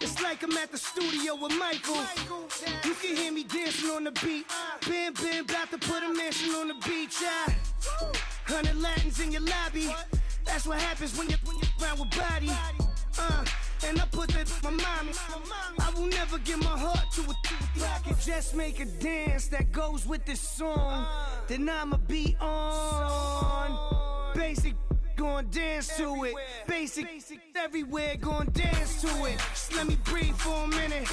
It's like I'm at the studio with Michael. You can hear me dancing on the beat. Bam, bam, about to put a mansion on the beach. 100 Latins in your lobby. That's what happens when you're around with body. And I put that in my mommy. I will never give my heart to a if I can just make a dance that goes with this song, then I'ma be on. Basic, gon' dance to it. Basic, everywhere, gon' dance to it. Just let me breathe for a minute.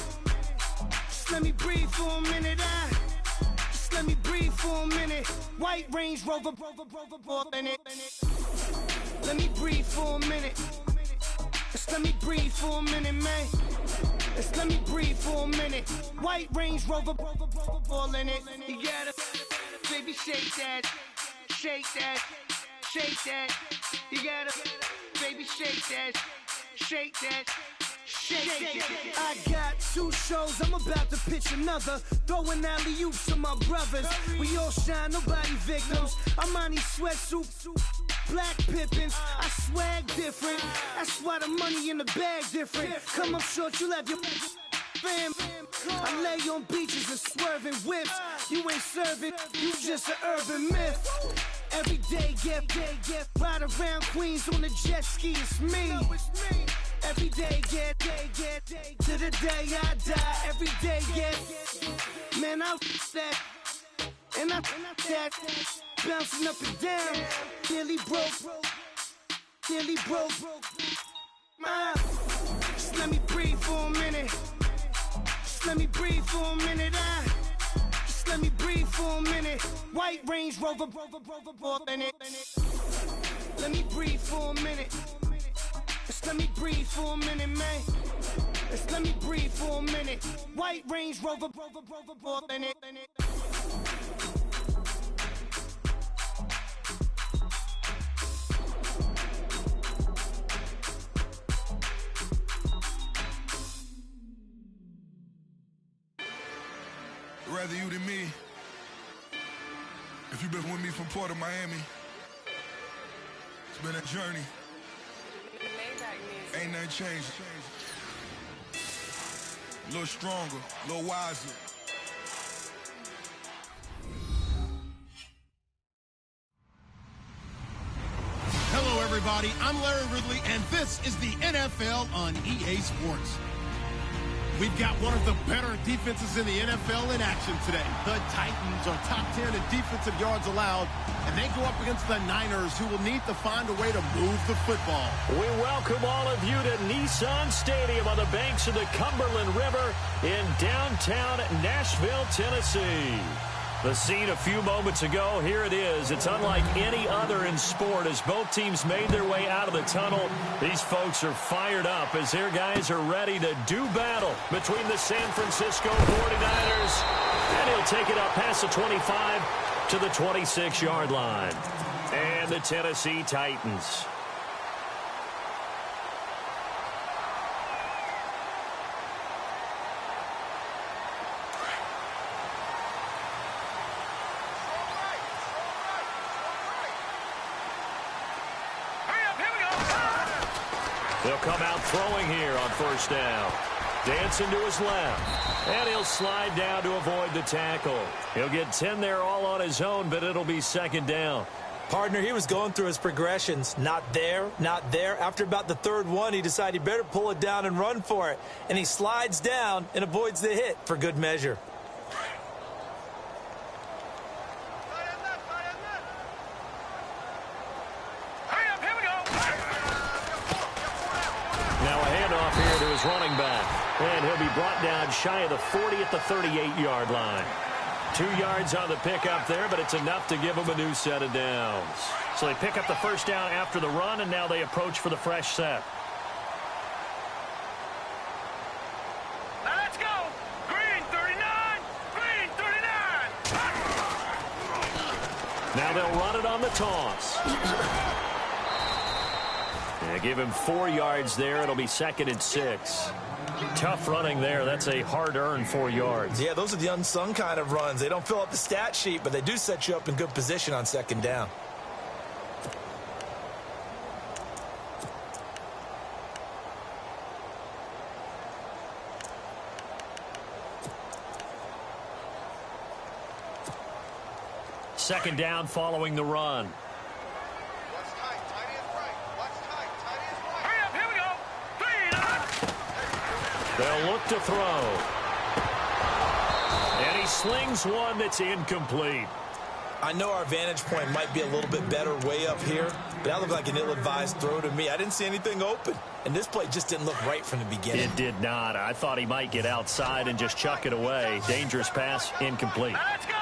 Just let me breathe for a minute. Just let me breathe for a minute. White Range Rover, in it. Let me breathe for a minute. Just let me breathe for a minute, man. Just let me breathe for a minute. White Range Rover, all in it. You gotta, baby, shake that, shake that, shake that. You gotta, baby, shake that, shake that. Shake. I got 2 shows, I'm about to pitch another. Throwing alley-oops to my brothers. We all shine, nobody victims. I'm on these sweatsuits, black Pippins. I swag different. That's why the money in the bag different. Come up short, you'll have your fam. I lay on beaches and swerving whips. You ain't serving, you just an urban myth. Every day, get ride around Queens on a jet ski. It's me. Every day, get to the day I die. Every day, get man, I that and I that bouncing up and down. Nearly broke. Just let me breathe for a minute. Just let me breathe for a minute. Just let me breathe for a minute. White Range Rover, in it. Let me breathe for a minute. Just let me breathe for a minute, man. Just let me breathe for a minute. White Range Rover, in it. Rather you than me. If you've been with me from Port of Miami, it's been a journey. Ain't nothing changed. A little stronger, a little wiser. Hello, everybody. I'm Larry Ridley, and this is the NFL on EA Sports. We've got one of the better defenses in the NFL in action today. The Titans are top 10 in defensive yards allowed, and they go up against the Niners, who will need to find a way to move the football. We welcome all of you to Nissan Stadium on the banks of the Cumberland River in downtown Nashville, Tennessee. The scene a few moments ago, here it is. It's unlike any other in sport as both teams made their way out of the tunnel. These folks are fired up as their guys are ready to do battle between the San Francisco 49ers. And he'll take it up past the 25 to the 26-yard line. And the Tennessee Titans. They'll come out throwing here on first down. Dancing to his left. And he'll slide down to avoid the tackle. He'll get 10 there all on his own, but it'll be second down. Partner, he was going through his progressions. Not there, not there. After about the third one, he decided he better pull it down and run for it. And he slides down and avoids the hit for good measure. Running back, and he'll be brought down shy of the 40 at the 38-yard line. 2 yards on the pickup there, but it's enough to give them a new set of downs. So they pick up the first down after the run, and now they approach for the fresh set. Now let's go! Green 39! Green 39! Now they'll run it on the toss. Give him 4 yards there. It'll be 2nd and 6. Tough running there. That's a hard-earned 4 yards. Yeah, those are the unsung kind of runs. They don't fill up the stat sheet, but they do set you up in good position on second down. Second down following the run. Hurry up, here we go. 3 and They'll look to throw. And he slings one that's incomplete. I know our vantage point might be a little bit better way up here, but that looked like an ill-advised throw to me. I didn't see anything open, and this play just didn't look right from the beginning. It did not. I thought he might get outside and just chuck it away. Dangerous pass, incomplete. let's go.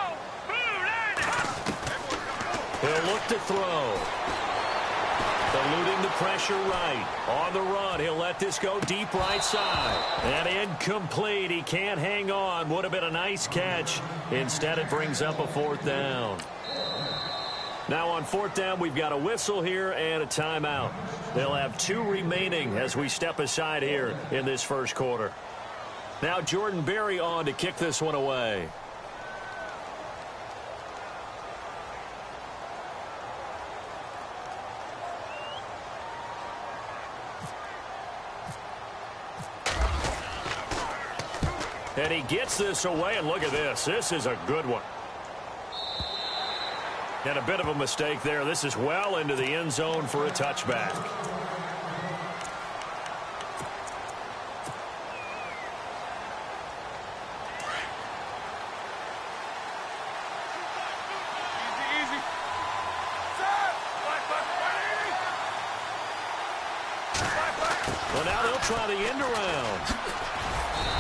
He'll look to throw. Eluding the pressure right. On the run, he'll let this go deep right side. And incomplete. He can't hang on. Would have been a nice catch. Instead, it brings up a 4th down. Now on 4th down, we've got a whistle here and a timeout. They'll have 2 remaining as we step aside here in this first quarter. Now Jordan Berry on to kick this one away. And he gets this away, and look at this. This is a good one. And a bit of a mistake there. This is well into the end zone for a touchback. Well, now they'll try the end around.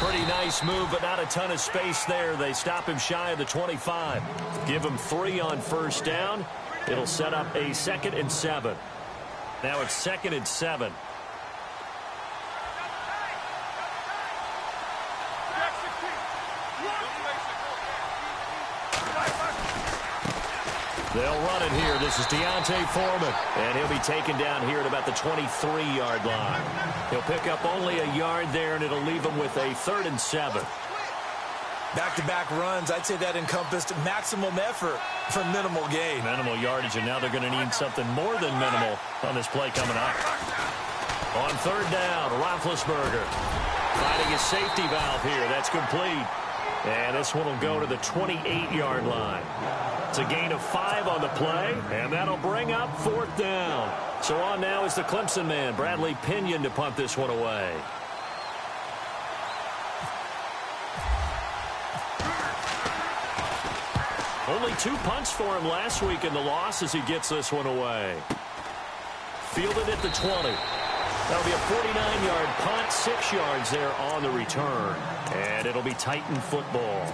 Pretty nice move, but not a ton of space there. They stop him shy of the 25. Give him 3 on first down. It'll set up a 2nd and 7. Now it's 2nd and 7. They'll run it here. This is Deontay Foreman, and he'll be taken down here at about the 23-yard line. He'll pick up only a yard there, and it'll leave him with a 3rd and 7. Back-to-back runs, I'd say that encompassed maximum effort for minimal gain. Minimal yardage, and now they're going to need something more than minimal on this play coming up. On 3rd down, Roethlisberger finding his safety valve here. That's complete. And this one will go to the 28-yard line. It's a gain of 5 on the play, and that'll bring up 4th down. So on now is the Clemson man, Bradley Pinion, to punt this one away. Only 2 punts for him last week in the loss as he gets this one away. Fielded at the 20. That'll be a 49-yard punt, 6 yards there on the return. And it'll be Titan football.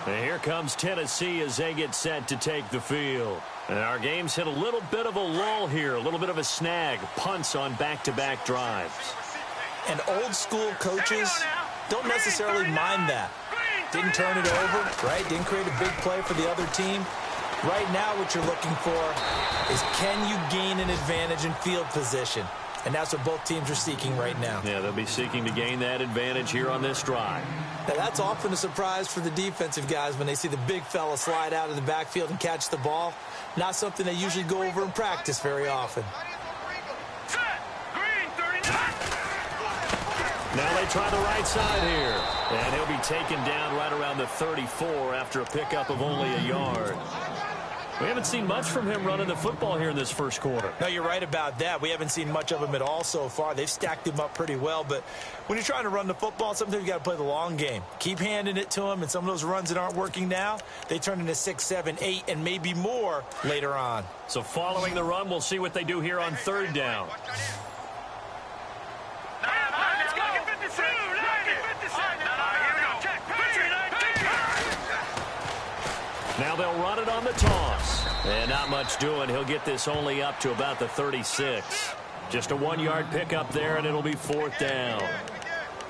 And here comes Tennessee as they get set to take the field. And our game's hit a little bit of a lull here, a little bit of a snag. Punts on back-to-back drives. And old-school coaches don't necessarily mind that. Didn't turn it over, right? Didn't create a big play for the other team. Right now what you're looking for is, can you gain an advantage in field position? And that's what both teams are seeking right now. Yeah, they'll be seeking to gain that advantage here on this drive. Now, that's often a surprise for the defensive guys when they see the big fella slide out of the backfield and catch the ball. Not something they usually go over in practice very often. Now they try the right side here. And he'll be taken down right around the 34 after a pickup of only a yard. We haven't seen much from him running the football here in this first quarter. No, you're right about that. We haven't seen much of him at all so far. They've stacked him up pretty well, but when you're trying to run the football, sometimes you got to play the long game. Keep handing it to him, and some of those runs that aren't working now, they turn into 6, 7, 8, and maybe more later on. So following the run, we'll see what they do here on 3rd down. Now they'll run it on the toss. And not much doing. He'll get this only up to about the 36. Just a 1-yard pickup there, and it'll be 4th down.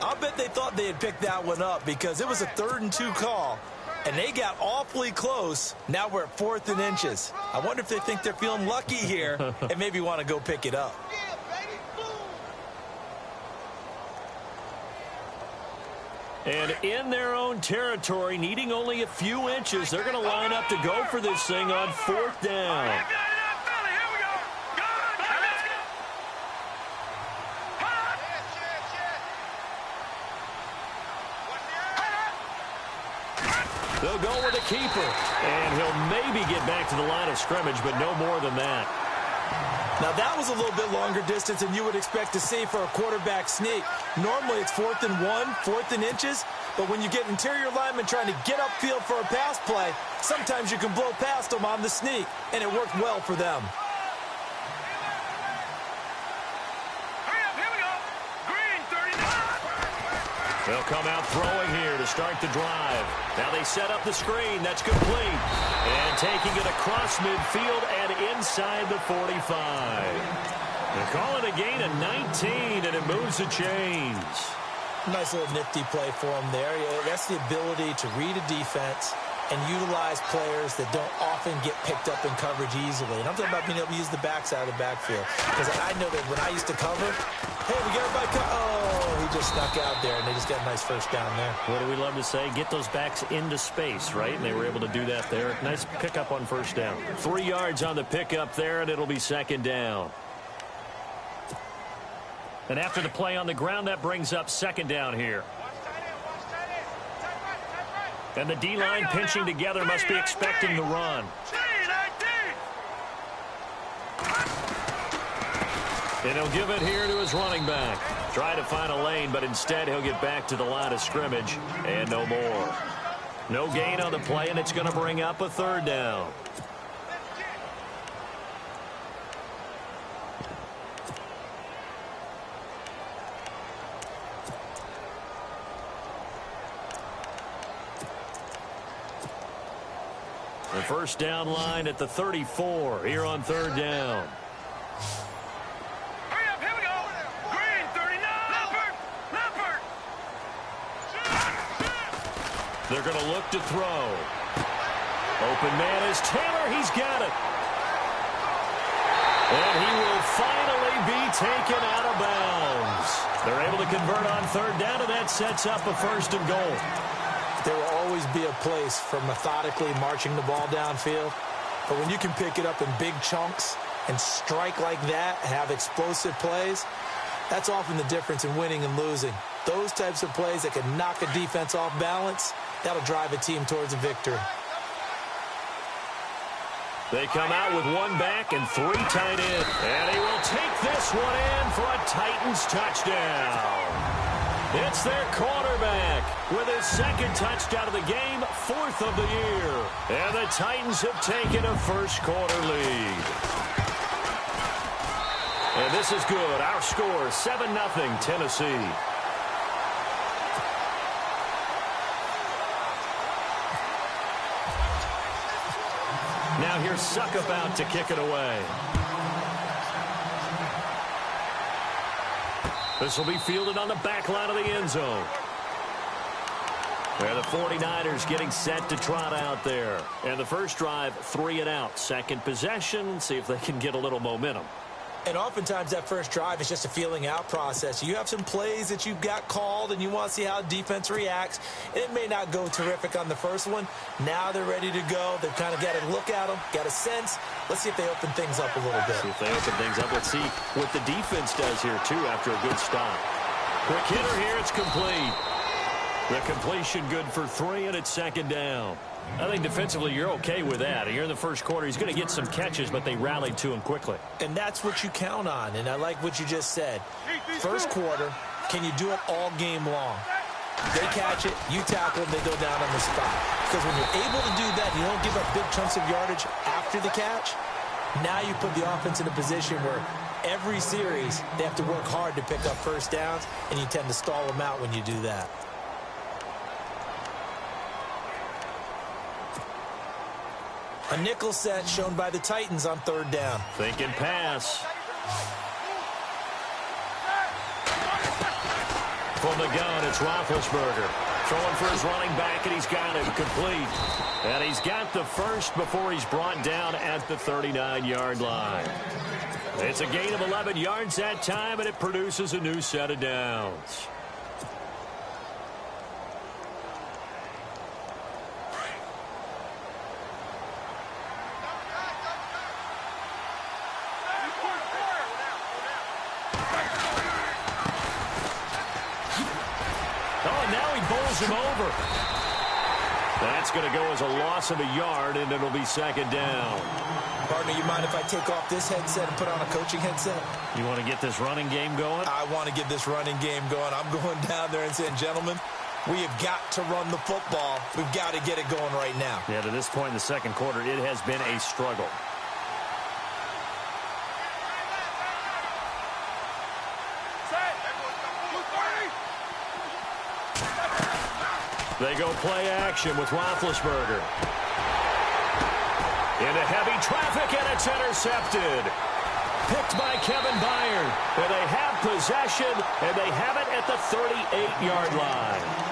I'll bet they thought they had picked that one up because it was a 3rd and 2 call, and they got awfully close. Now we're at 4th and inches. I wonder if they think they're feeling lucky here and maybe want to go pick it up. And in their own territory, needing only a few inches, they're going to line up to go for this thing on 4th down. They'll go with a keeper. And he'll maybe get back to the line of scrimmage, but no more than that. Now, that was a little bit longer distance than you would expect to see for a quarterback sneak. Normally, it's 4th and 1, 4th and inches. But when you get interior linemen trying to get upfield for a pass play, sometimes you can blow past them on the sneak, and it worked well for them. They'll come out throwing here to start the drive. Now they set up the screen. That's complete. And taking it across midfield and inside the 45. They call it a gain of 19, and it moves the chains. Nice little nifty play for him there. That's the ability to read a defense and utilize players that don't often get picked up in coverage easily. And I'm talking about being able to use the backside of the backfield. Because I know that when I used to cover, hey, we got everybody oh, he just snuck out there, and they just got a nice first down there. What do we love to say? Get those backs into space, right? And they were able to do that there. Nice pickup on first down. 3 yards on the pickup there, and it'll be second down. And after the play on the ground, that brings up second down here. And the D-line pinching together must be expecting the run. And he'll give it here to his running back. Try to find a lane, but instead he'll get back to the line of scrimmage. And no more. No gain on the play, and it's going to bring up a third down. The first down line at the 34 here on third down. Hurry up, here we go. Green, 39. Leopard. They're going to look to throw. Open man is Taylor. He's got it. And he will finally be taken out of bounds. They're able to convert on third down, and that sets up a first and goal. There will always be a place for methodically marching the ball downfield. But when you can pick it up in big chunks and strike like that, have explosive plays, that's often the difference in winning and losing. Those types of plays that can knock a defense off balance, that'll drive a team towards a victory. They come out with one back and 3 tight ends. And he will take this one in for a Titans touchdown. It's their quarterback with his second touchdown of the game, 4th of the year. And the Titans have taken a first-quarter lead. And this is good. Our score, 7-0 Tennessee. Now here's Suckup out to kick it away. This will be fielded on the back line of the end zone. And the 49ers getting set to trot out there. And the first drive, 3 and out. Second possession, see if they can get a little momentum. And oftentimes that first drive is just a feeling out process. You have some plays that you've got called and you want to see how defense reacts. It may not go terrific on the first one. Now they're ready to go. They've kind of got to look at them, got a sense. Let's see if they open things up a little bit. See if they open things up. Let's see what the defense does here, too, after a good stop. Quick hitter here. It's complete. The completion good for 3, and it's second down. I think defensively you're okay with that. Here in the first quarter, he's going to get some catches, but they rallied to him quickly. And that's what you count on, and I like what you just said. First quarter, can you do it all game long? They catch it, you tackle them, they go down on the spot. Because when you're able to do that, you don't give up big chunks of yardage after the catch. Now you put the offense in a position where every series they have to work hard to pick up first downs, and you tend to stall them out when you do that. A nickel set shown by the Titans on third down. Thinking pass. From the gun, it's Roethlisberger. Throwing for his running back, and he's got it complete. And he's got the first before he's brought down at the 39-yard line. It's a gain of 11 yards that time, and it produces a new set of downs. Him over. That's going to go as a loss of a yard, and it'll be second down. Partner, you mind if I take off this headset and put on a coaching headset? You want to get this running game going? I want to get this running game going. I'm going down there and saying, gentlemen, we have got to run the football. We've got to get it going right now. Yeah, to this point in the second quarter, it has been a struggle. They go play action with Roethlisberger. Into heavy traffic, and it's intercepted. Picked by Kevin Byard. And they have possession, and they have it at the 38-yard line.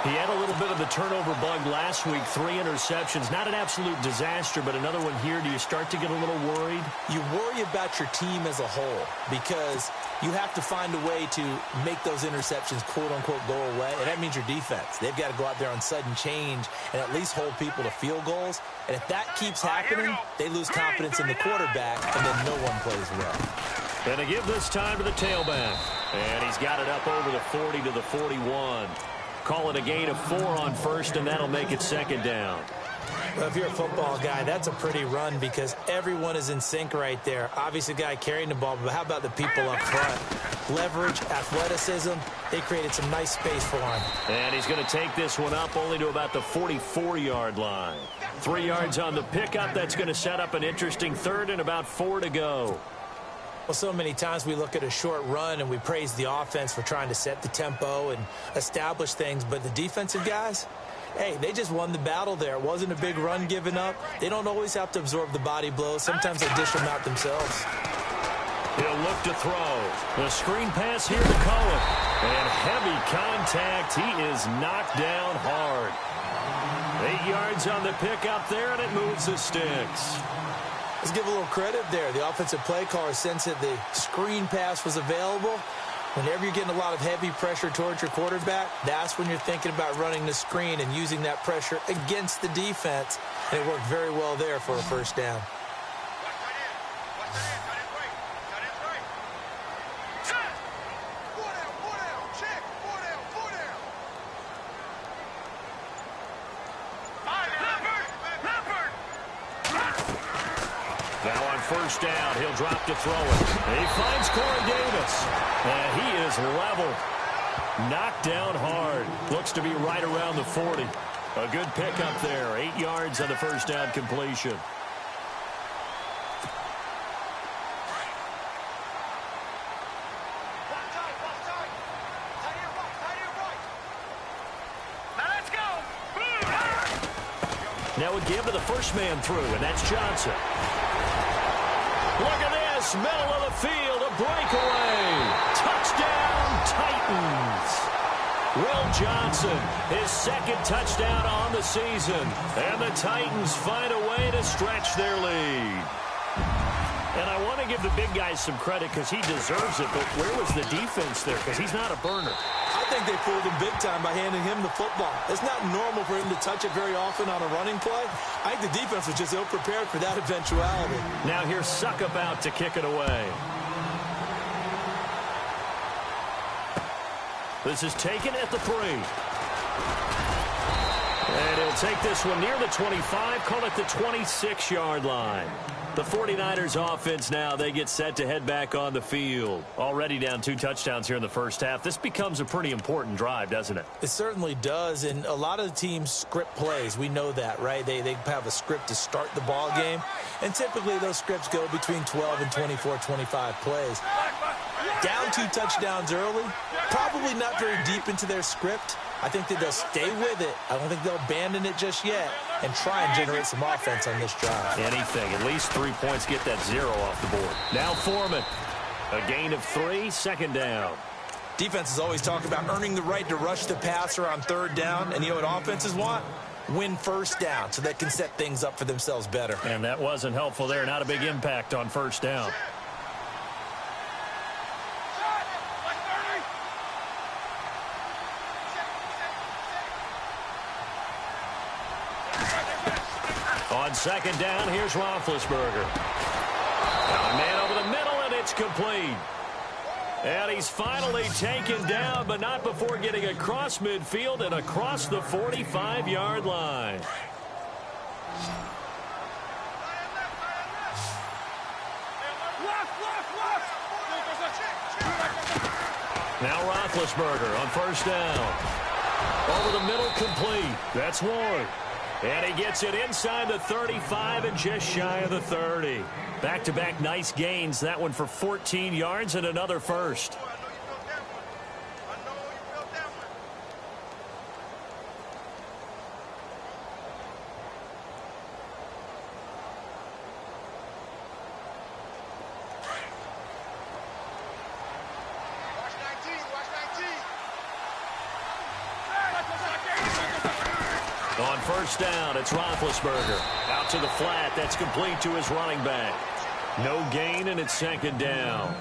He had a little bit of the turnover bug last week, 3 interceptions. Not an absolute disaster, but another one here. Do you start to get a little worried? You worry about your team as a whole because you have to find a way to make those interceptions, quote-unquote, go away, and that means your defense. They've got to go out there on sudden change and at least hold people to field goals. And if that keeps happening, they lose confidence in the quarterback, and then no one plays well. And they give this time to the tailback. And he's got it up over the 40 to the 41. Call it a gain of 4 on first, and that'll make it second down. Well, if you're a football guy, that's a pretty run because everyone is in sync right there. Obviously, the guy carrying the ball, but how about the people up front? Leverage, athleticism, they created some nice space for him. And he's going to take this one up only to about the 44-yard line. 3 yards on the pickup. That's going to set up an interesting third and about 4 to go. Well, so many times we look at a short run and we praise the offense for trying to set the tempo and establish things, but the defensive guys, hey, they just won the battle there. It wasn't a big run given up. They don't always have to absorb the body blows. Sometimes they dish them out themselves. He'll look to throw. The screen pass here to Cohen. And heavy contact. He is knocked down hard. 8 yards on the pickup there, and it moves the sticks. Let's give a little credit there. The offensive play caller sensed that the screen pass was available. Whenever you're getting a lot of heavy pressure towards your quarterback, that's when you're thinking about running the screen and using that pressure against the defense. And it worked very well there for a first down. First down, he'll drop to throw it. He finds Corey Davis, and he is leveled. Knocked down hard. Looks to be right around the 40. A good pickup there. 8 yards on the first down completion. Now we give to the first man through, and that's Johnson. Look at this, middle of the field, a breakaway. Touchdown, Titans. Will Johnson, his second touchdown on the season. And the Titans find a way to stretch their lead. And I want to give the big guys some credit because he deserves it, but where was the defense there? Because he's not a burner. I think they fooled him big time by handing him the football. It's not normal for him to touch it very often on a running play. I think the defense was just ill-prepared for that eventuality. Now here's Suckup out to kick it away. This is taken at the 3. And he'll take this one near the 25, call it the 26-yard line. The 49ers offense now, they get set to head back on the field. Already down 2 touchdowns here in the first half. This becomes a pretty important drive, doesn't it? It certainly does, and a lot of the teams script plays. We know that, right? They have a script to start the ball game, and typically those scripts go between 12 and 24, 25 plays. Down 2 touchdowns early, probably not very deep into their script. I think that they'll stay with it. I don't think they'll abandon it just yet and try and generate some offense on this drive. Anything. At least 3 points. Get that 0 off the board. Now Foreman. A gain of 3, second down. Defenses always talk about earning the right to rush the passer on third down. And you know what offenses want? Win first down so they can set things up for themselves better. And that wasn't helpful there. Not a big impact on first down. On second down, here's Roethlisberger. Now a man over the middle, and it's complete. And he's finally taken down, but not before getting across midfield and across the 45-yard line. Now Roethlisberger on first down. Over the middle, complete. That's Ward. And he gets it inside the 35 and just shy of the 30. Back-to-back nice gains. That one for 14 yards and another first. On first down, it's Roethlisberger. Out to the flat. That's complete to his running back. No gain, and it's second down.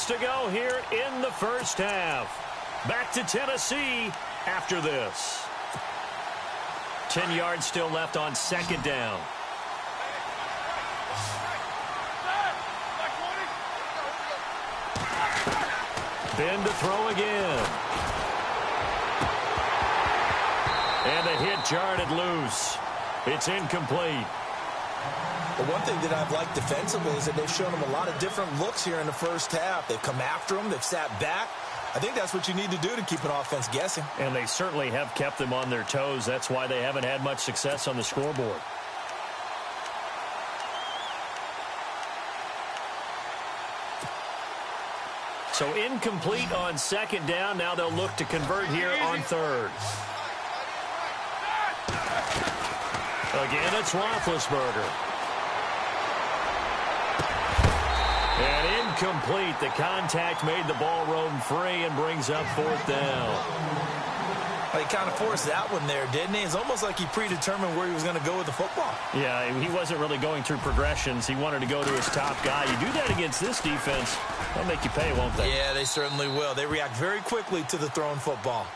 To go here in the first half. Back to Tennessee after this. 10 yards still left on second down. Ben to throw again. And the hit jarred it loose. It's incomplete. But one thing that I've liked defensively is that they've shown him a lot of different looks here in the first half. They've come after him. They've sat back. I think that's what you need to do to keep an offense guessing. And they certainly have kept them on their toes. That's why they haven't had much success on the scoreboard. So incomplete on second down. Now they'll look to convert here on third. Again, it's Roethlisberger. And incomplete. The contact made the ball roam free and brings up fourth down. Well, he kind of forced that one there, didn't he? It's almost like he predetermined where he was going to go with the football. Yeah, he wasn't really going through progressions. He wanted to go to his top guy. You do that against this defense, they'll make you pay, won't they? Yeah, they certainly will. They react very quickly to the thrown football.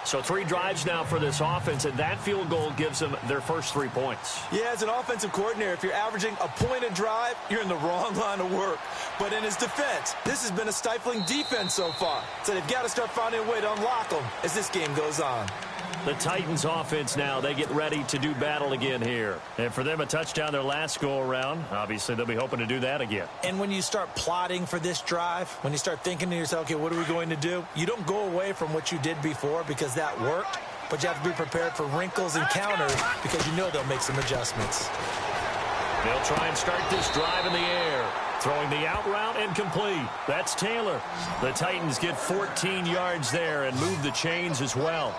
So 3 drives now for this offense, and that field goal gives them their first 3 points. Yeah, as an offensive coordinator, if you're averaging a point a drive, you're in the wrong line of work. But in his defense, this has been a stifling defense so far. So they've got to start finding a way to unlock them as this game goes on. The Titans offense now, they get ready to do battle again here. And for them, a touchdown their last go-around. Obviously, they'll be hoping to do that again. And when you start plotting for this drive, when you start thinking to yourself, okay, what are we going to do? You don't go away from what you did before because that worked, but you have to be prepared for wrinkles and counters because you know they'll make some adjustments. They'll try and start this drive in the air. Throwing the out route and complete. That's Taylor. The Titans get 14 yards there and move the chains as well.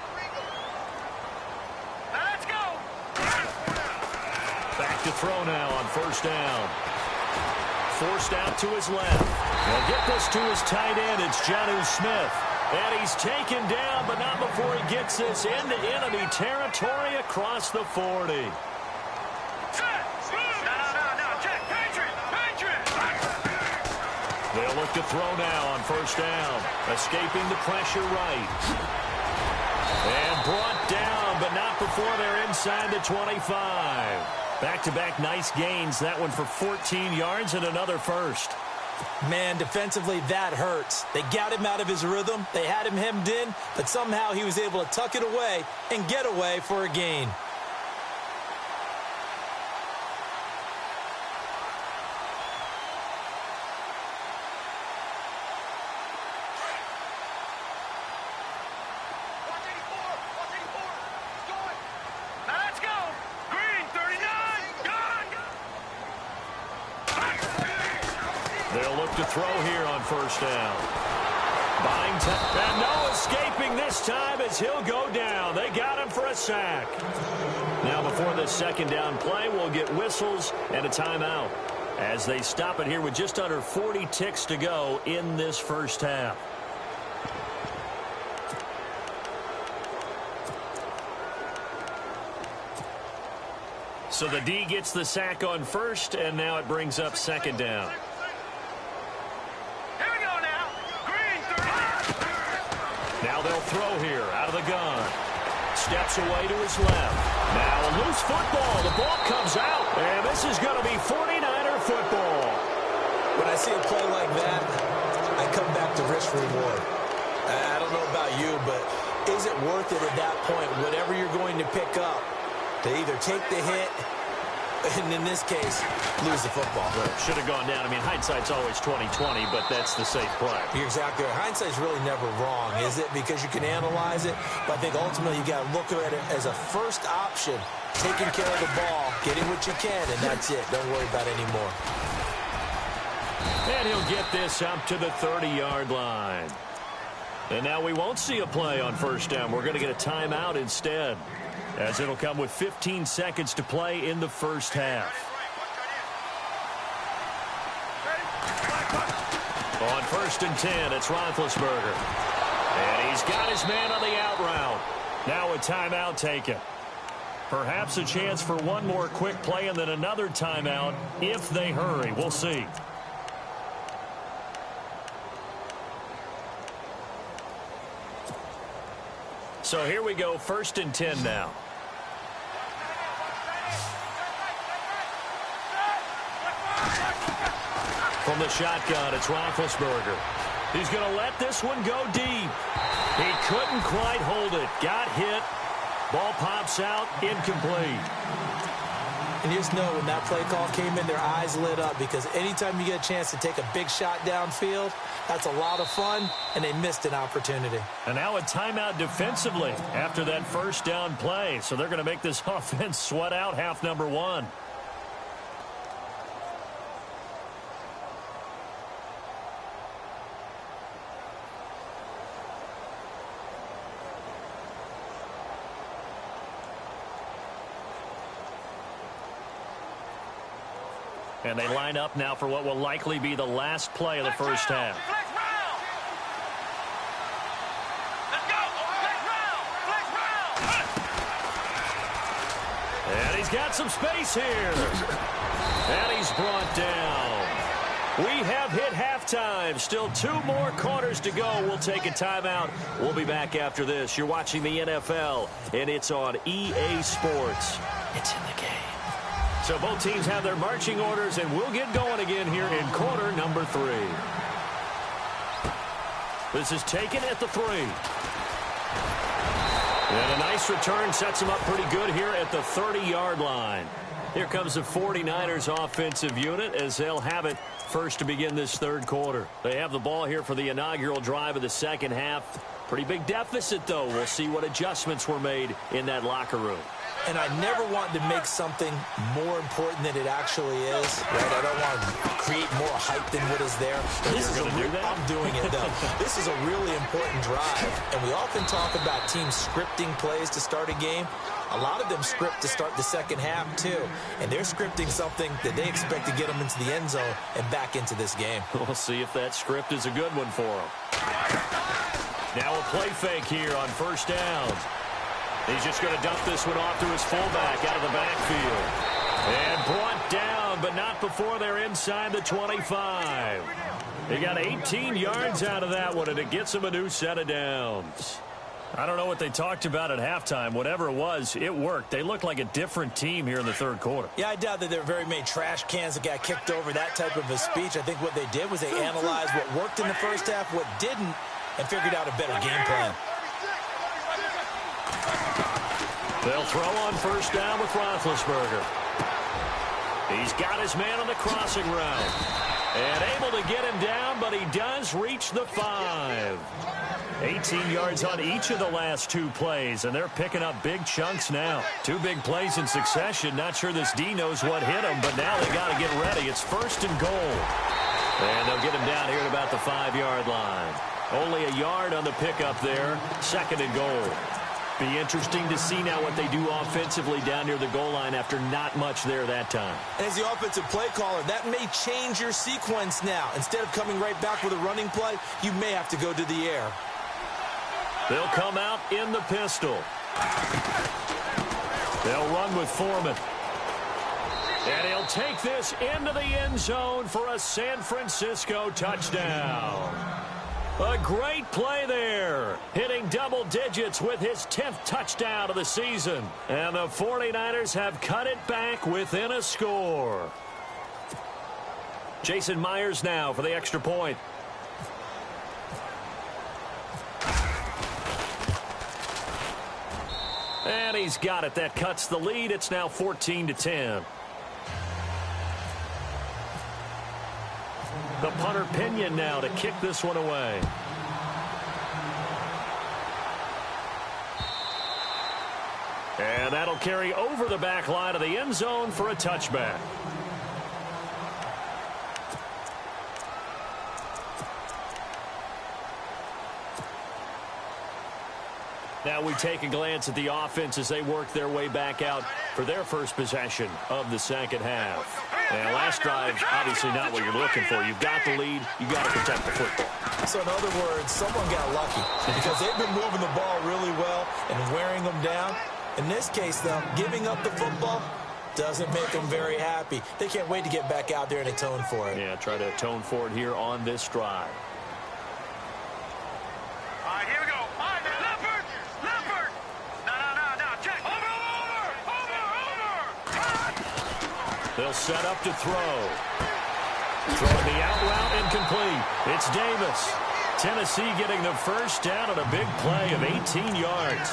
Back to throw now on first down. Forced out to his left. They'll get this to his tight end. It's Jonnu Smith. And he's taken down, but not before he gets this into enemy territory across the 40. They'll look to throw now on first down. Escaping the pressure right. And brought down, but not before they're inside the 25. Back-to-back nice gains. That one for 14 yards and another first. Man, defensively, that hurts. They got him out of his rhythm. They had him hemmed in, but somehow he was able to tuck it away and get away for a gain. To throw here on first down. Buying time. And no escaping this time as he'll go down. They got him for a sack. Now before this second down play, we'll get whistles and a timeout as they stop it here with just under 40 ticks to go in this first half. So the D gets the sack on first, and now it brings up second down. Here we go now. Green 30. Now they'll throw here out of the gun. Steps away to his left. Now a loose football. The ball comes out, and this is going to be 49er football. When I see a play like that, I come back to risk reward. I don't know about you, but is it worth it at that point, whatever you're going to pick up, to either take the hit, and in this case, lose the football? Should have gone down. I mean, hindsight's always 20/20, but that's the safe play. You're exactly right. Hindsight's really never wrong, is it? Because you can analyze it, but I think ultimately you got to look at it as a first option, taking care of the ball, getting what you can, and that's it. Don't worry about it anymore. And he'll get this up to the 30-yard line. And now we won't see a play on first down. We're going to get a timeout instead, as it'll come with 15 seconds to play in the first half. On 1st and 10, it's Roethlisberger. And he's got his man on the out route. Now a timeout taken. Perhaps a chance for one more quick play and then another timeout if they hurry. We'll see. So here we go, 1st and 10 now. From the shotgun, it's Roethlisberger. He's going to let this one go deep. He couldn't quite hold it. Got hit. Ball pops out, incomplete. And you just know when that play call came in, their eyes lit up, because anytime you get a chance to take a big shot downfield, that's a lot of fun, and they missed an opportunity. And now a timeout defensively after that first down play. So they're going to make this offense sweat out half number one. And they line up now for what will likely be the last play of the first half. And he's got some space here. And he's brought down. We have hit halftime. Still 2 more quarters to go. We'll take a timeout. We'll be back after this. You're watching the NFL, and it's on EA Sports. It's in the game. So both teams have their marching orders, and we'll get going again here in quarter number 3. This is taken at the 3. And a nice return sets them up pretty good here at the 30-yard line. Here comes the 49ers offensive unit as they'll have it first to begin this third quarter. They have the ball here for the inaugural drive of the second half. Pretty big deficit, though. We'll see what adjustments were made in that locker room. And I never want to make something more important than it actually is, right? I don't want to create more hype than what is there. This is I'm doing it, though. This is a really important drive, and we often talk about teams scripting plays to start a game. A lot of them script to start the second half, too. And they're scripting something that they expect to get them into the end zone and back into this game. We'll see if that script is a good one for them. Now a play fake here on first down. He's just going to dump this one off to his fullback out of the backfield. And brought down, but not before they're inside the 25. He got 18 yards out of that one, and it gets him a new set of downs. I don't know what they talked about at halftime. Whatever it was, it worked. They look like a different team here in the third quarter. Yeah, I doubt that there were very many trash cans that got kicked over, that type of a speech. I think what they did was they analyzed what worked in the first half, what didn't, and figured out a better game plan. They'll throw on first down with Roethlisberger. He's got his man on the crossing route. And able to get him down, but he does reach the 5. 18 yards on each of the last 2 plays, and they're picking up big chunks now. 2 big plays in succession. Not sure this D knows what hit him, but now they got to get ready. It's 1st and goal. And they'll get him down here at about the 5-yard line. Only a yard on the pickup there. 2nd and goal. Be interesting to see now what they do offensively down near the goal line after not much there that time. And as the offensive play caller, that may change your sequence now. Instead of coming right back with a running play, you may have to go to the air. They'll come out in the pistol. They'll run with Foreman. And he'll take this into the end zone for a San Francisco touchdown. A great play there, hitting double digits with his 10th touchdown of the season. And the 49ers have cut it back within a score. Jason Myers now for the extra point. And he's got it. That cuts the lead. It's now 14-10. The punter Pinion now to kick this one away. And that'll carry over the back line of the end zone for a touchback. Now we take a glance at the offense as they work their way back out for their first possession of the second half. And last drive, obviously not what you're looking for. You've got the lead. You've got to protect the football. So in other words, someone got lucky because they've been moving the ball really well and wearing them down. In this case, though, giving up the football doesn't make them very happy. They can't wait to get back out there and atone for it. Yeah, try to atone for it here on this drive. All right, here we go. They'll set up to throw. Throwing the out route incomplete. It's Davis. Tennessee getting the first down on a big play of 18 yards.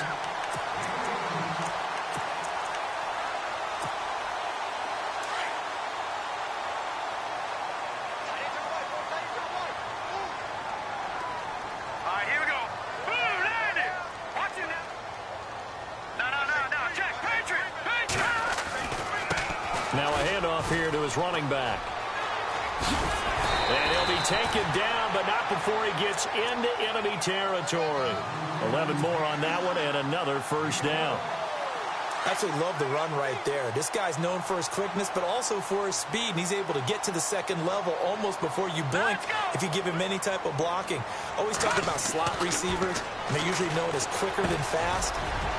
All right, here we go. Boom, landed. Watch it now. No. Check. Patriot. Now a handoff here to his running back. And he'll be taken down, but not before he gets into enemy territory. 11 more on that one and another first down. Absolutely love the run right there. This guy's known for his quickness, but also for his speed, and he's able to get to the second level almost before you blink if you give him any type of blocking. Always talk about slot receivers, and they're usually known as quicker than fast.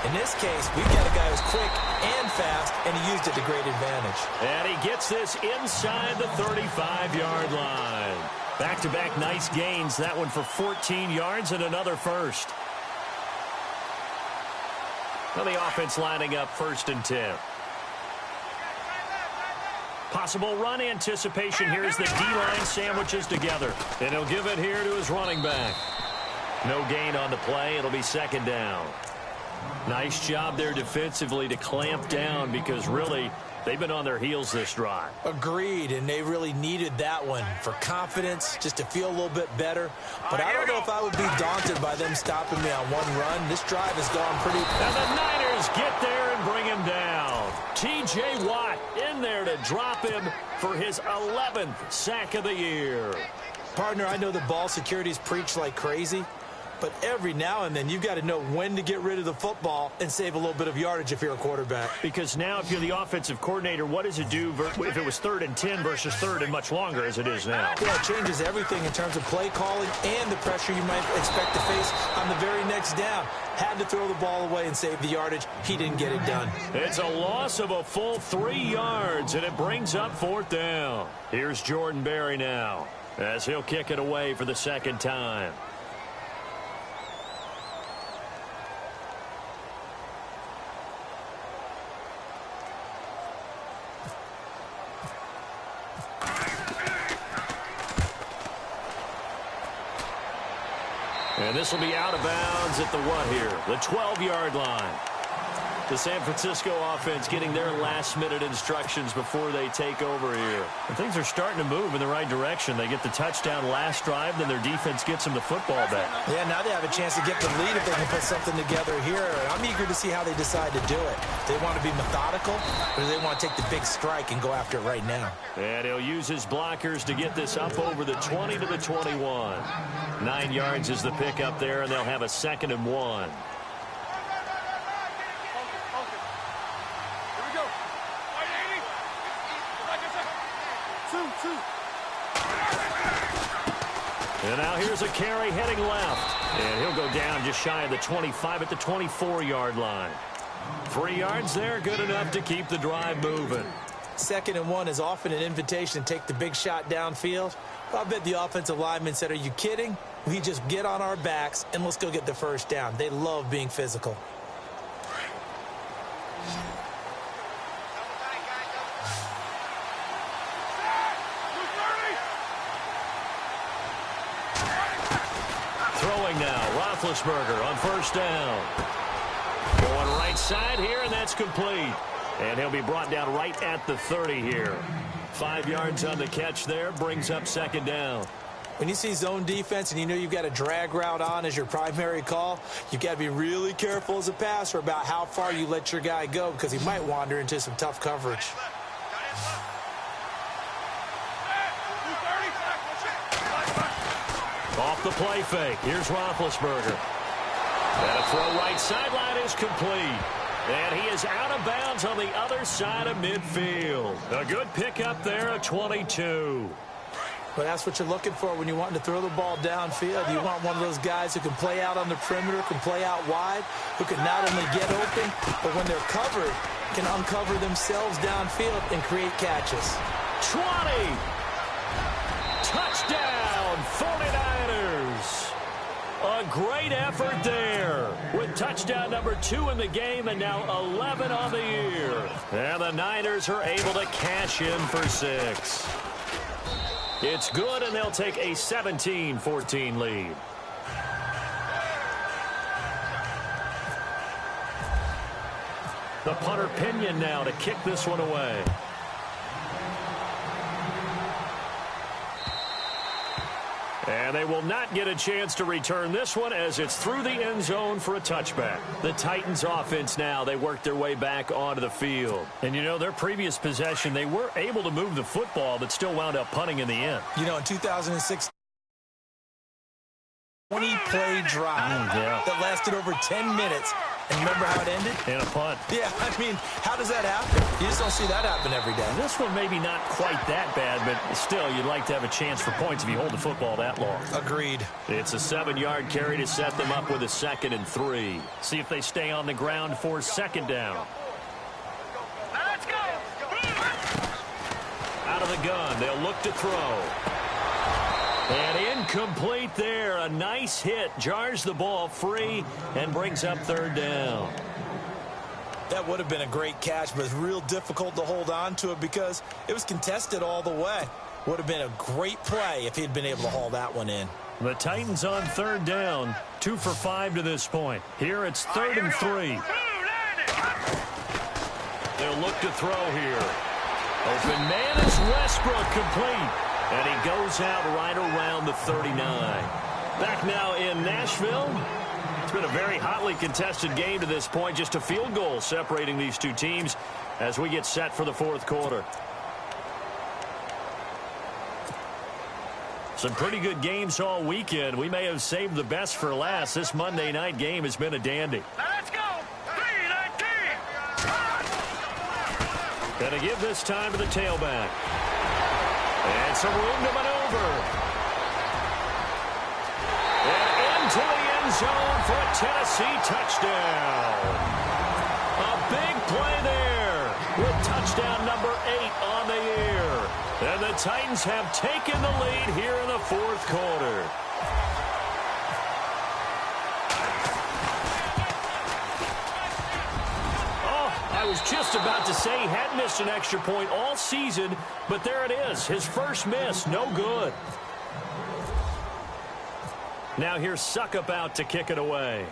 In this case, we've got a guy who's quick and fast, and he used it to great advantage. And he gets this inside the 35-yard line. Back-to-back nice gains. That one for 14 yards and another first. Now the offense lining up 1st and 10. Possible run anticipation here as the D-line sandwiches together. And he'll give it here to his running back. No gain on the play. It'll be second down. Nice job there defensively to clamp down because really they've been on their heels this drive. Agreed, and they really needed that one for confidence, just to feel a little bit better. But I don't know if I would be daunted by them stopping me on one run. This drive has gone pretty... And the Niners get there and bring him down. T.J. Watt in there to drop him for his 11th sack of the year. Partner, I know the ball security is preached like crazy, but every now and then you've got to know when to get rid of the football and save a little bit of yardage if you're a quarterback. Because now if you're the offensive coordinator, what does it do if it was 3rd and 10 versus 3rd and much longer as it is now? Yeah, it changes everything in terms of play calling and the pressure you might expect to face on the very next down. Had to throw the ball away and save the yardage. He didn't get it done. It's a loss of a full 3 yards, and it brings up 4th down. Here's Jordan Berry now as he'll kick it away for the second time. And this will be out of bounds at the what here? The 12-yard line. The San Francisco offense getting their last-minute instructions before they take over here. And things are starting to move in the right direction. They get the touchdown last drive, then their defense gets them the football back. Yeah, now they have a chance to get the lead if they can put something together here. I'm eager to see how they decide to do it. Do they want to be methodical, or do they want to take the big strike and go after it right now? And he'll use his blockers to get this up over the 20 to the 21. 9 yards is the pickup there, and they'll have a 2nd and 1. And now here's a carry heading left. And he'll go down just shy of the 25 at the 24-yard line. 3 yards there, good enough to keep the drive moving. 2nd and 1 is often an invitation to take the big shot downfield. I bet the offensive lineman said, are you kidding? We just get on our backs and let's go get the first down. They love being physical. Throwing now, Roethlisberger on first down. Going right side here, and that's complete. And he'll be brought down right at the 30 here. 5 yards on the catch there, brings up 2nd down. When you see zone defense and you know you've got a drag route on as your primary call, you've got to be really careful as a passer about how far you let your guy go because he might wander into some tough coverage. Off the play fake. Here's Roethlisberger. And a throw right sideline is complete. And he is out of bounds on the other side of midfield. A good pickup there, a 22. But that's what you're looking for when you're wanting to throw the ball downfield. You want one of those guys who can play out on the perimeter, can play out wide, who can not only get open, but when they're covered, can uncover themselves downfield and create catches. 20. Touchdown, 49ers. A great effort there with touchdown number 2 in the game and now 11 on the year. And the Niners are able to cash in for 6. It's good, and they'll take a 17-14 lead. The punter Pinion now to kick this one away. And they will not get a chance to return this one as it's through the end zone for a touchback. The Titans offense now, they work their way back onto the field. And, you know, their previous possession, they were able to move the football but still wound up punting in the end. You know, in 2006, 20-play drive that lasted over 10 minutes. And remember how it ended? In a punt. Yeah, I mean, how does that happen? You just don't see that happen every day. This one maybe not quite that bad, but still, you'd like to have a chance for points if you hold the football that long. Agreed. It's a 7-yard carry to set them up with a 2nd and 3. See if they stay on the ground for 2nd down. Let's go. Out of the gun, they'll look to throw. And incomplete there. A nice hit. Jars the ball free and brings up 3rd down. That would have been a great catch, but it's real difficult to hold on to it because it was contested all the way. Would have been a great play if he'd been able to haul that one in. The Titans on 3rd down. 2 for 5 to this point. Here it's 3rd and 3. They'll look to throw here. Open man is Westbrook, complete. And he goes out right around the 39. Back now in Nashville. It's been a very hotly contested game to this point. Just a field goal separating these two teams as we get set for the 4th quarter. Some pretty good games all weekend. We may have saved the best for last. This Monday night game has been a dandy. Let's go. 3-19. Gonna give this time to the tailback. And some room to maneuver. And into the end zone for a Tennessee touchdown. A big play there with touchdown number 8 on the year. And the Titans have taken the lead here in the 4th quarter. I was just about to say he hadn't missed an extra point all season, but there it is. His first miss, no good. Now here's Suckup out to kick it away.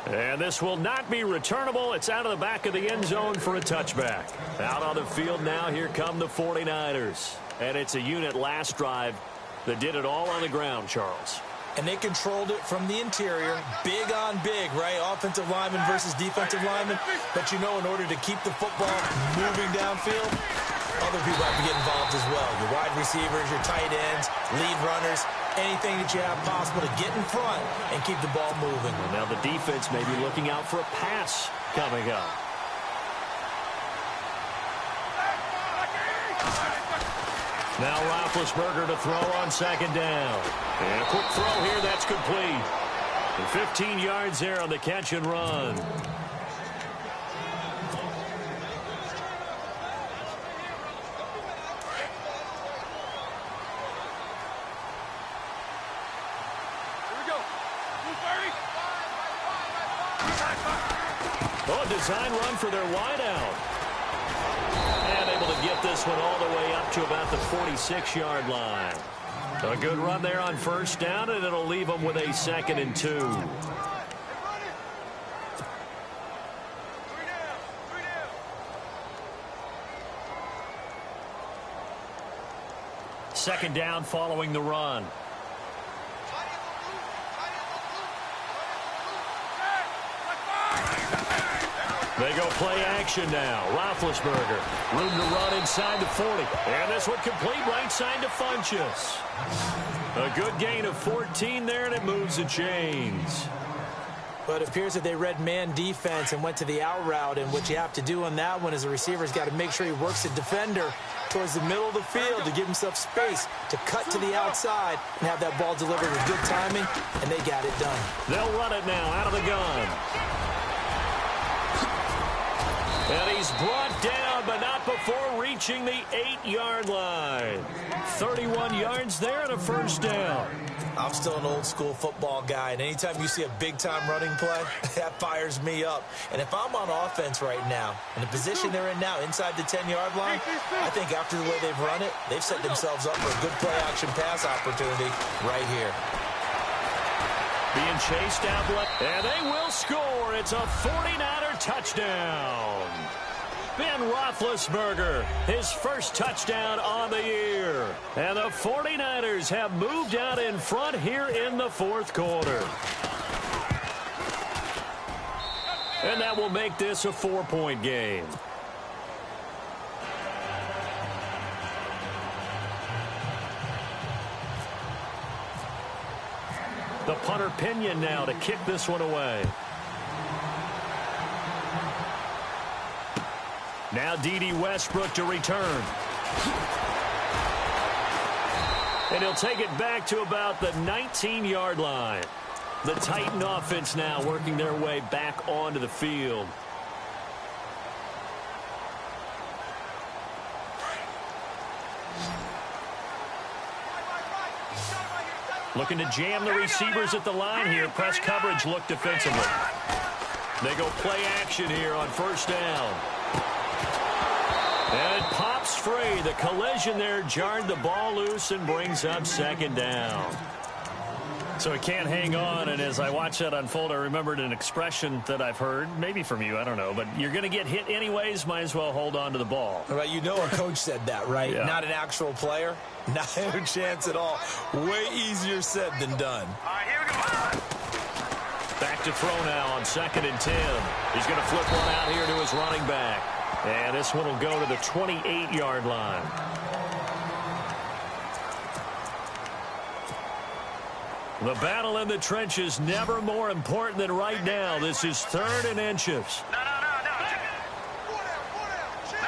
And this will not be returnable. It's out of the back of the end zone for a touchback. Out on the field now, here come the 49ers. And it's a unit last drive that did it all on the ground, Charles. And they controlled it from the interior. Big on big, right? Offensive lineman versus defensive lineman. But you know, in order to keep the football moving downfield, other people have to get involved as well. Your wide receivers, your tight ends, lead runners, anything that you have possible to get in front and keep the ball moving. And now the defense may be looking out for a pass coming up. Now Roethlisberger to throw on 2nd down. And a quick throw here, that's complete. And 15 yards there on the catch and run. Oh, a design run for their wideout. And able to get this one all the way up to about the 46-yard line. A good run there on first down, and it'll leave them with a 2nd and 2. Second down following the run. They go play action now. Roethlisberger. Room to run inside the 40. And this one complete right side to Funchess. A good gain of 14 there, and it moves the chains. But it appears that they read man defense and went to the out route, and what you have to do on that one is the receiver's got to make sure he works the defender towards the middle of the field to give himself space to cut to the outside and have that ball delivered with good timing, and they got it done. They'll run it now out of the gun. And he's brought down, but not before reaching the 8-yard line. 31 yards there and a first down. I'm still an old-school football guy, and anytime you see a big-time running play, that fires me up. And if I'm on offense right now, in the position they're in now, inside the 10-yard line, I think after the way they've run it, they've set themselves up for a good play-action pass opportunity right here. Being chased out left, and they will score. It's a 49er touchdown. Ben Roethlisberger, his first touchdown on the year. And the 49ers have moved out in front here in the fourth quarter. And that will make this a 4-point game. The punter Pinion now to kick this one away. Now D.D. Westbrook to return. And he'll take it back to about the 19-yard line. The Titan offense now working their way back onto the field. Looking to jam the receivers at the line here. Press coverage look defensively. They go play action here on first down. And it pops free. The collision there jarred the ball loose and brings up second down. So it can't hang on, and as I watch that unfold, I remembered an expression that I've heard, maybe from you, I don't know, but you're going to get hit anyways, might as well hold on to the ball. Right, you know a coach said that, right? Yeah. Not an actual player. Not a chance at all. Way easier said than done. All right, here we go. Back to throw now on 2nd and 10. He's going to flip one out here to his running back. And this one will go to the 28-yard line. The battle in the trenches never more important than right now. This is 3rd and inches. No. Now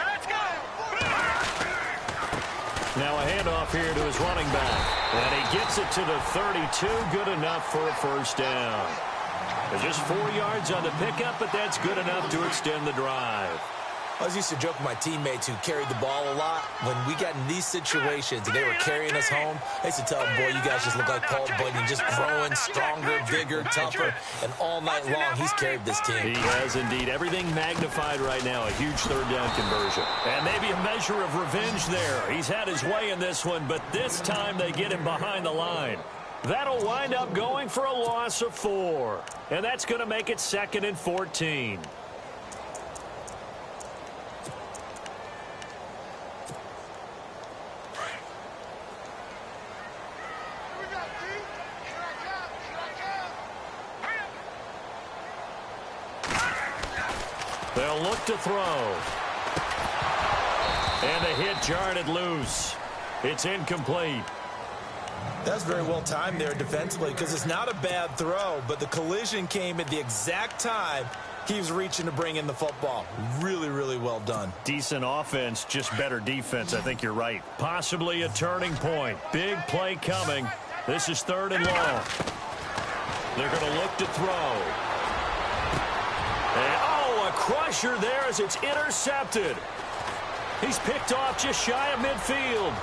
let's go. Now a handoff here to his running back. And he gets it to the 32. Good enough for a first down. There's just 4 yards on the pickup, but that's good enough to extend the drive. I was used to joke with my teammates who carried the ball a lot. When we got in these situations and they were carrying us home, I used to tell them, boy, you guys just look like Paul Bunyan, just growing stronger, bigger, tougher. And all night long, he's carried this team. He has indeed. Everything magnified right now. A huge third down conversion. And maybe a measure of revenge there. He's had his way in this one, but this time they get him behind the line. That'll wind up going for a loss of 4. And that's going to make it 2nd and 14. They'll look to throw. And the hit jarred it loose. It's incomplete. That's very well timed there defensively because it's not a bad throw, but the collision came at the exact time he was reaching to bring in the football. Really, really well done. Decent offense, just better defense. I think you're right. Possibly a turning point. Big play coming. This is 3rd and long. They're going to look to throw. And, oh, a crusher there as it's intercepted. He's picked off just shy of midfield.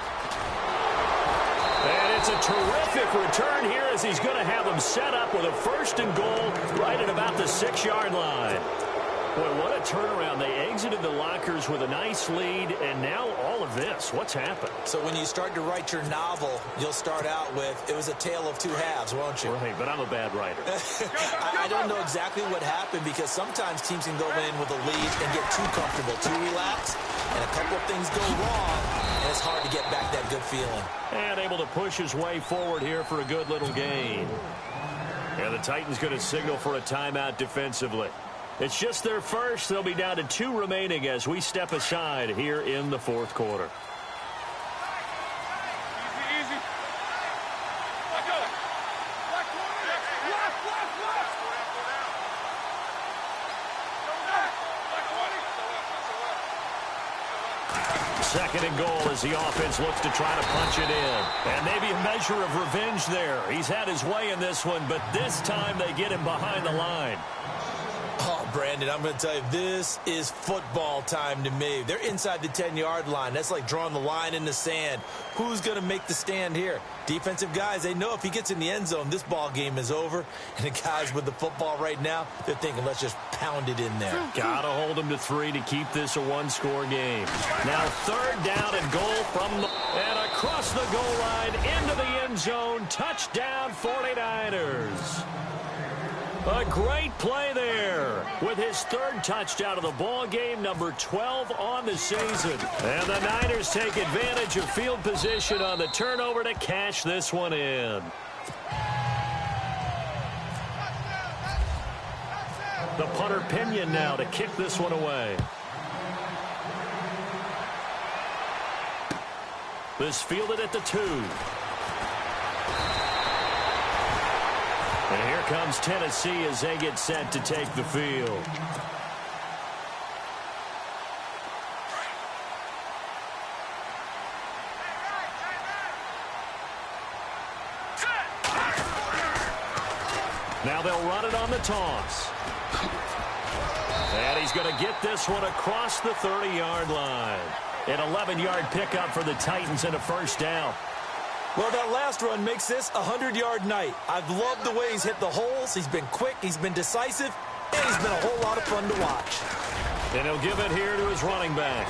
And it's a terrific return here as he's going to have them set up with a 1st and goal right at about the 6-yard line. Boy, what a turnaround. They exited the lockers with a nice lead, and now all of this. What's happened? So when you start to write your novel, you'll start out with, it was a tale of 2 halves, won't you? Right, but I'm a bad writer. I don't know exactly what happened because sometimes teams can go in with a lead and get too comfortable, too relaxed, and a couple of things go wrong, and it's hard to get back that good feeling. And able to push his way forward here for a good little gain. And the Titans going to signal for a timeout defensively. It's just their first. They'll be down to 2 remaining as we step aside here in the 4th quarter. Easy. Let go. Second and goal as the offense looks to try to punch it in. And maybe a measure of revenge there. He's had his way in this one, but this time they get him behind the line. Oh, Brandon, I'm going to tell you, this is football time to me. They're inside the 10-yard line. That's like drawing the line in the sand. Who's going to make the stand here? Defensive guys, they know if he gets in the end zone, this ball game is over. And the guys with the football right now, they're thinking, let's just pound it in there. Got to hold them to 3 to keep this a 1-score game. Now 3rd down and goal from the... And across the goal line into the end zone. Touchdown 49ers. A great play there with his 3rd touchdown of the ball game, number 12 on the season. And the Niners take advantage of field position on the turnover to cash this one in. The punter Pinion now to kick this one away. This fielded at the 2. And here comes Tennessee as they get set to take the field. Now they'll run it on the toss. And he's going to get this one across the 30-yard line. An 11-yard pickup for the Titans and a 1st down. Well, that last run makes this a 100-yard night. I've loved the way he's hit the holes. He's been quick. He's been decisive. And he's been a whole lot of fun to watch. And he'll give it here to his running back.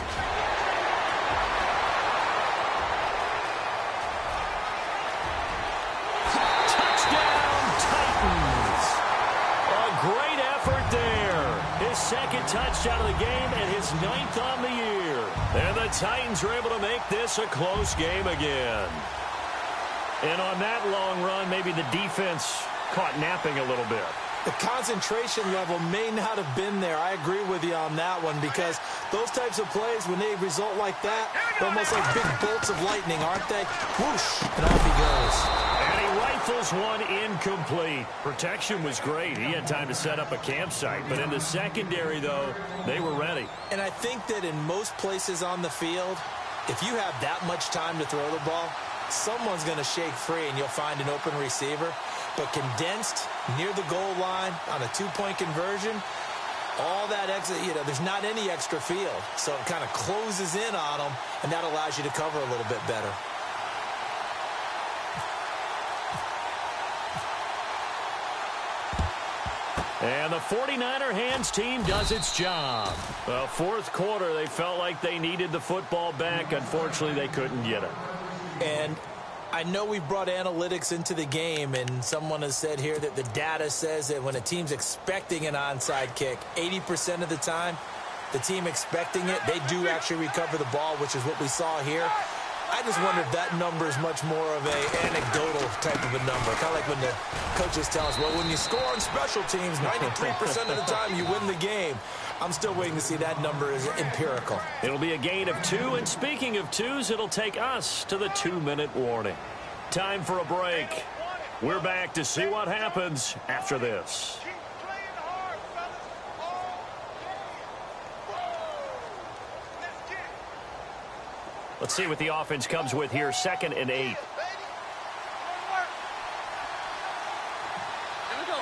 Touchdown, Titans. A great effort there. His 2nd touchdown of the game and his 9th on the year. And the Titans are able to make this a close game again. And on that long run, maybe the defense caught napping a little bit. The concentration level may not have been there. I agree with you on that one because those types of plays, when they result like that, they're almost like big bolts of lightning, aren't they? Whoosh, and off he goes. And he rifles one incomplete. Protection was great. He had time to set up a campsite. But in the secondary, though, they were ready. And I think that in most places on the field, if you have that much time to throw the ball, someone's going to shake free and you'll find an open receiver. But condensed near the goal line on a 2-point conversion, all that extra, there's not any extra field. So it kind of closes in on them, and that allows you to cover a little bit better. And the 49er hands team does its job. The 4th quarter, they felt like they needed the football back. Unfortunately, they couldn't get it. And I know we brought analytics into the game, and someone has said here that the data says that when a team's expecting an onside kick, 80% of the time, the team expecting it, they do actually recover the ball, which is what we saw here. I just wonder if that number is much more of an anecdotal type of a number. Kind of like when the coaches tell us, well, when you score on special teams, 93% of the time you win the game. I'm still waiting to see that number is empirical. It'll be a gain of 2, and speaking of 2s, it'll take us to the 2-minute warning. Time for a break. We're back to see what happens after this. Let's see what the offense comes with here. 2nd and 8. Here we go.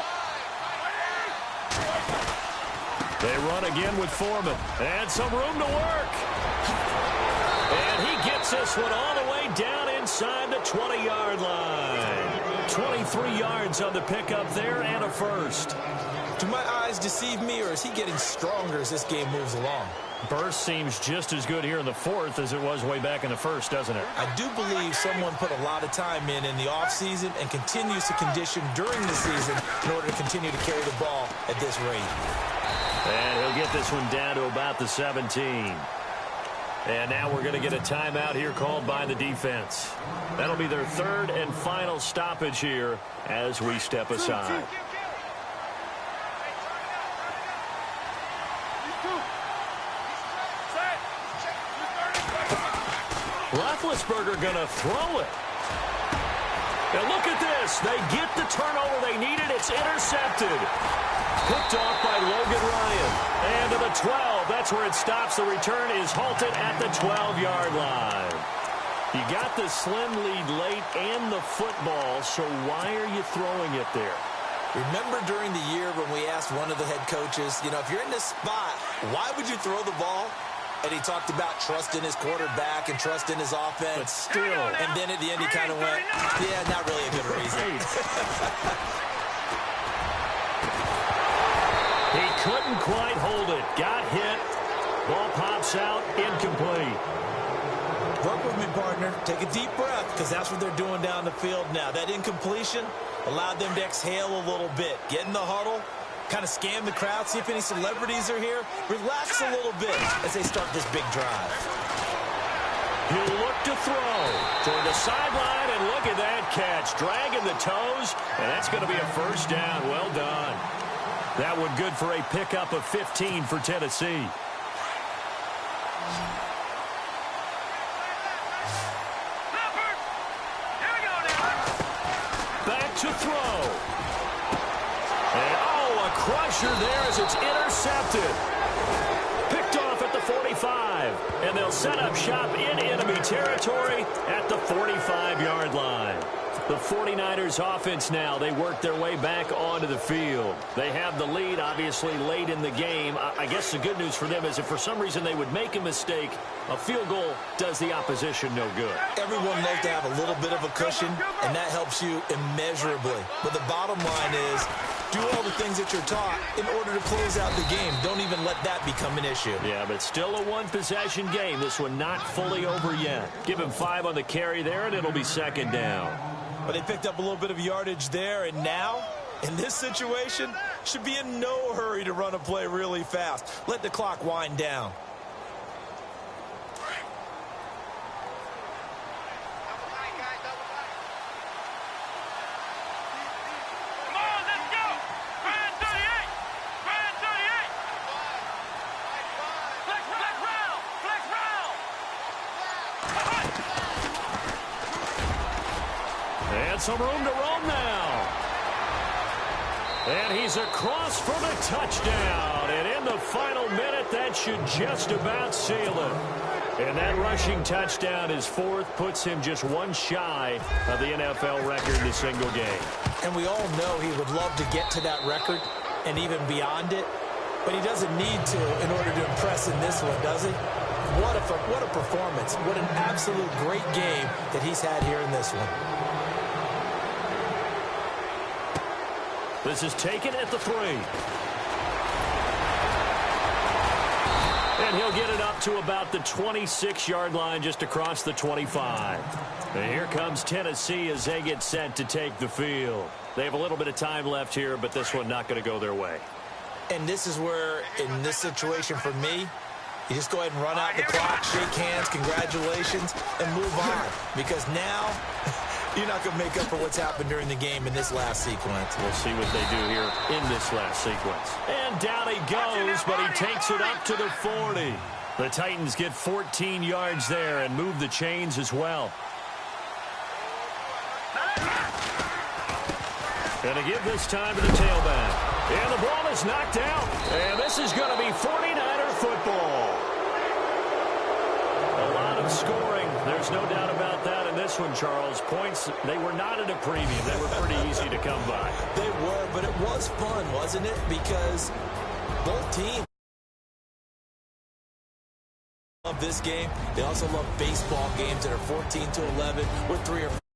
They run again with Foreman. And some room to work. And he gets this one all the way down inside the 20-yard line. 23 yards on the pickup there and a first. Do my eyes deceive me, or is he getting stronger as this game moves along? Burst seems just as good here in the fourth as it was way back in the first, doesn't it? I do believe someone put a lot of time in the offseason and continues to condition during the season in order to continue to carry the ball at this rate. And he'll get this one down to about the 17. And now we're going to get a timeout here called by the defense. That'll be their third and final stoppage here as we step aside. Roethlisberger going to throw it. And look at this. They get the turnover they needed. It's intercepted. Picked off by Logan Ryan. And to the 12. That's where it stops. The return is halted at the 12-yard line. You got the slim lead late and the football, so why are you throwing it there? Remember during the year when we asked one of the head coaches, you know, if you're in this spot, why would you throw the ball? And he talked about trust in his quarterback and trust in his offense. But still. And then at the end he kind of went, yeah, not really a good reason. He couldn't quite hold it. Got hit. Ball pops out. Incomplete. Work with me, partner. Take a deep breath, because that's what they're doing down the field now. That incompletion allowed them to exhale a little bit. Get in the huddle. Kind of scan the crowd, see if any celebrities are here. Relax a little bit as they start this big drive. He'll look to throw toward the sideline, and look at that catch. Dragging the toes, and that's going to be a first down. Well done. That one good for a pickup of 15 for Tennessee. Back to throw. Crusher there as it's intercepted. Picked off at the 45. And they'll set up shop in enemy territory at the 45-yard line. The 49ers offense now, they work their way back onto the field. They have the lead, obviously, late in the game. I guess the good news for them is if for some reason they would make a mistake, a field goal does the opposition no good. Everyone loves to have a little bit of a cushion, and that helps you immeasurably. But the bottom line is, do all the things that you're taught in order to close out the game. Don't even let that become an issue. Yeah, but still a one-possession game. This one not fully over yet. Give him 5 on the carry there, and it'll be second down. But they picked up a little bit of yardage there, and now, in this situation, should be in no hurry to run a play really fast. Let the clock wind down. Some room to roam now. And he's across for the touchdown. And in the final minute, that should just about seal it. And that rushing touchdown, his fourth, puts him just one shy of the NFL record in a single game. And we all know he would love to get to that record and even beyond it. But he doesn't need to in order to impress in this one, does he? What a performance. What an absolute great game that he's had here in this one. This is taken at the 3. And he'll get it up to about the 26-yard line, just across the 25. And here comes Tennessee as they get set to take the field. They have a little bit of time left here, but this one not going to go their way. And this is where, in this situation for me, you just go ahead and run out the clock, shake hands, congratulations, and move on. Because now, you're not going to make up for what's happened during the game in this last sequence. We'll see what they do here in this last sequence. And down he goes, but he takes it up to the 40. The Titans get 14 yards there and move the chains as well. And to give this time to the tailback. And the ball is knocked out. And this is going to be 49er football. A lot of scoring. There's no doubt about that in this one, Charles. Points, they were not at a premium. They were pretty easy to come by. They were, but it was fun, wasn't it? Because both teams Love this game. They also love baseball games that are 14-11 with 3 or 4.